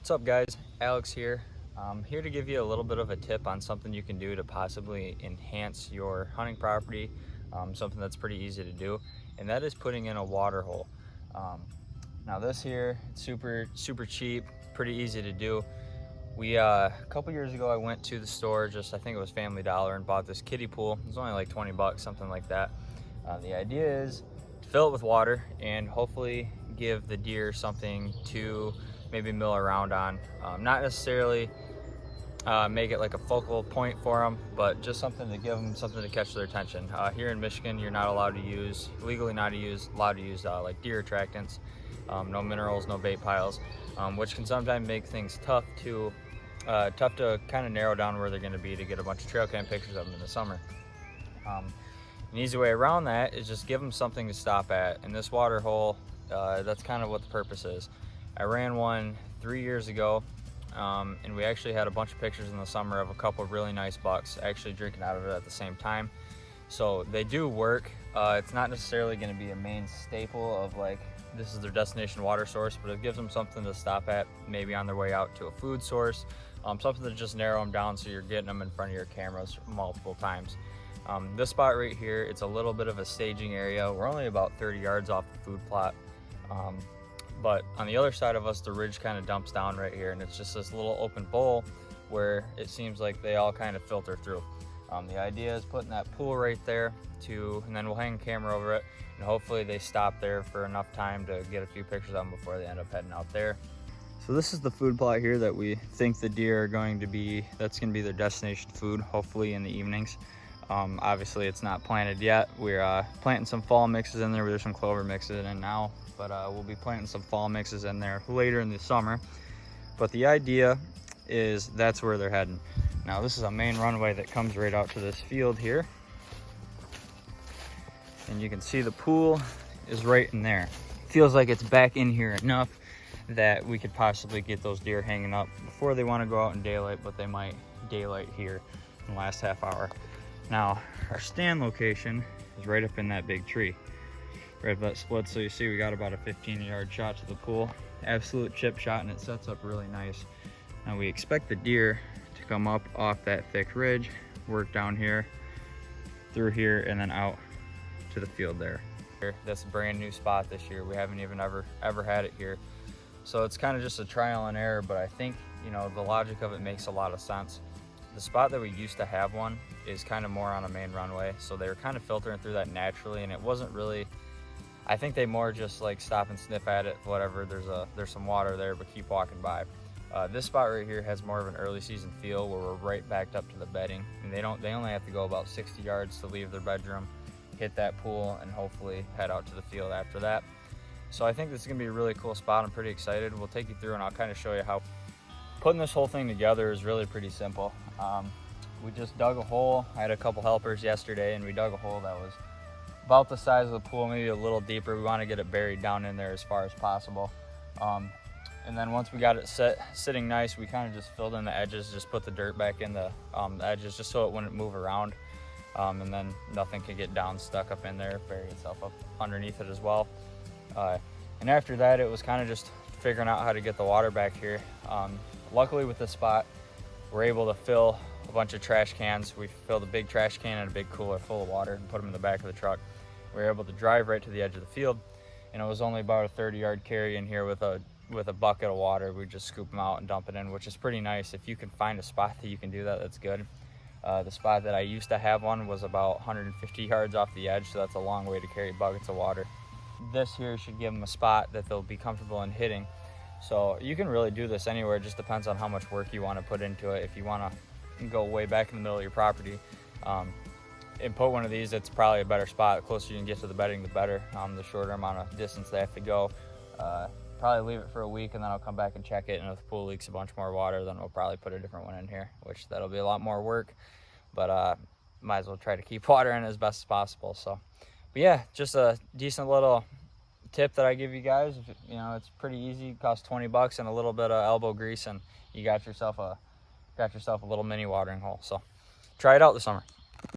What's up guys, Alex here. I'm here to give you a little bit of a tip on something you can do to possibly enhance your hunting property, something that's pretty easy to do, and that is putting in a water hole. Now this here, it's super cheap, pretty easy to do. A couple years ago I went to the store, I think it was Family Dollar, and bought this kiddie pool. It was only like 20 bucks, something like that. The idea is to fill it with water and hopefully give the deer something to maybe mill around on. Not necessarily make it like a focal point for them, but just something to give them something to catch their attention. Here in Michigan, you're not allowed to use, legally not allowed to use like deer attractants, no minerals, no bait piles, which can sometimes make things tough to kind of narrow down where they're going to be to get a bunch of trail cam pictures of them in the summer. An easy way around that is just give them something to stop at. And this water hole, that's kind of what the purpose is. I ran one 3 years ago, and we actually had a bunch of pictures in the summer of a couple of really nice bucks actually drinking out of it at the same time. So they do work. It's not necessarily going to be a main staple of like this is their destination water source, but it gives them something to stop at, maybe on their way out to a food source, something to just narrow them down so you're getting them in front of your cameras multiple times. This spot right here, it's a little bit of a staging area. We're only about 30 yards off the food plot. But on the other side of us, the ridge kind of dumps down right here, and it's just this little open bowl where it seems like they all kind of filter through. The idea is putting that pool right there and then we'll hang a camera over it, and hopefully they stop there for enough time to get a few pictures of them before they end up heading out there. So this is the food plot here that we think the deer are going to be, that's going to be their destination food, hopefully in the evenings. Obviously it's not planted yet. We're planting some fall mixes in there. There's some clover mixes in now, but we'll be planting some fall mixes in there later in the summer. But the idea is that's where they're heading. Now this is a main runway that comes right out to this field here, and you can see the pool is right in there. Feels like it's back in here enough that we could possibly get those deer hanging up before they want to go out in daylight, but they might daylight here in the last half hour. Now our stand location is right up in that big tree, right up that split. So you see we got about a 15-yard shot to the pool, absolute chip shot, and it sets up really nice. Now we expect the deer to come up off that thick ridge, work down here, through here, and then out to the field there. That's a brand new spot this year. We haven't even ever had it here. So it's kind of just a trial and error, but I think, you know, the logic of it makes a lot of sense. The spot that we used to have one is kind of more on a main runway, so they were kind of filtering through that naturally, and it wasn't really, I think they more just like stop and sniff at it, whatever, there's some water there, but keep walking by. This spot right here has more of an early season feel where we're right backed up to the bedding, and they only have to go about 60 yards to leave their bedroom, hit that pool, and hopefully head out to the field after that. So I think this is gonna be a really cool spot. I'm pretty excited. We'll take you through and I'll kind of show you how putting this whole thing together is really pretty simple. We just dug a hole. I had a couple helpers yesterday, and we dug a hole that was about the size of the pool, maybe a little deeper. We want to get it buried down in there as far as possible. And then once we got it sitting nice, we kind of just filled in the edges, just put the dirt back in the edges just so it wouldn't move around. And then nothing could get stuck up in there, bury itself up underneath it as well. And after that, it was kind of just figuring out how to get the water back here. Luckily with this spot, we're able to fill a bunch of trash cans. We filled a big trash can and a big cooler full of water and put them in the back of the truck. We were able to drive right to the edge of the field, and it was only about a 30-yard carry in here with a bucket of water. We just scoop them out and dump it in, which is pretty nice. If you can find a spot that you can do that, that's good. The spot that I used to have one was about 150 yards off the edge, so that's a long way to carry buckets of water. This here should give them a spot that they'll be comfortable in hitting. So you can really do this anywhere. It just depends on how much work you want to put into it. If you want to go way back in the middle of your property and put one of these, it's probably a better spot. The closer you can get to the bedding, the better. The shorter amount of distance they have to go. Probably leave it for a week, and then I'll come back and check it, and if the pool leaks a bunch more water, then we'll probably put a different one in here, which that'll be a lot more work, but might as well try to keep water in as best as possible. So, but yeah, just a decent little tip that I give you guys. You know, it's pretty easy. It costs 20 bucks and a little bit of elbow grease, and you got yourself a little mini watering hole. So try it out this summer.